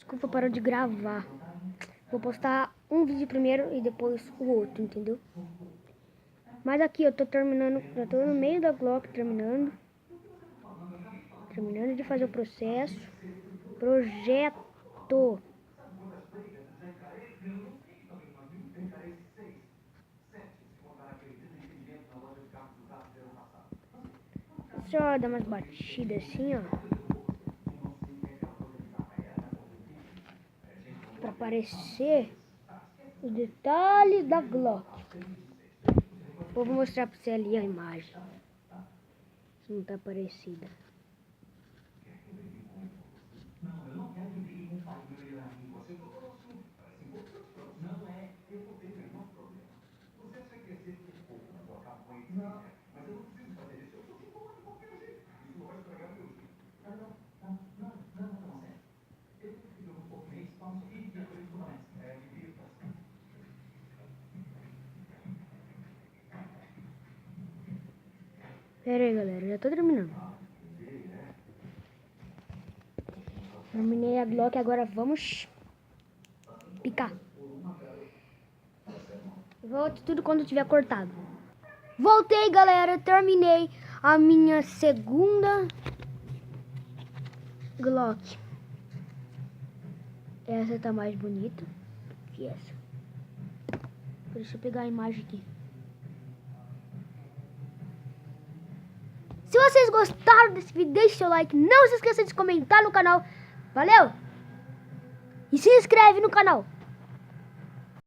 Desculpa, parou de gravar. Vou postar um vídeo primeiro e depois o outro, entendeu? Mas aqui eu tô terminando, já tô no meio da Glock terminando de fazer o processo. Projeto. Só dar umas batidas assim, ó. Pra aparecer os detalhes da Glock. Eu vou mostrar pra você ali a imagem. Se não tá parecida. Pera aí, galera, já tô terminando. Terminei a Glock, agora vamos picar. Volte tudo quando tiver cortado. Voltei, galera, terminei a minha segunda Glock. Essa tá mais bonita que essa. Deixa eu pegar a imagem aqui. Se vocês gostaram desse vídeo, deixe seu like. Não se esqueça de comentar no canal. Valeu! E se inscreve no canal.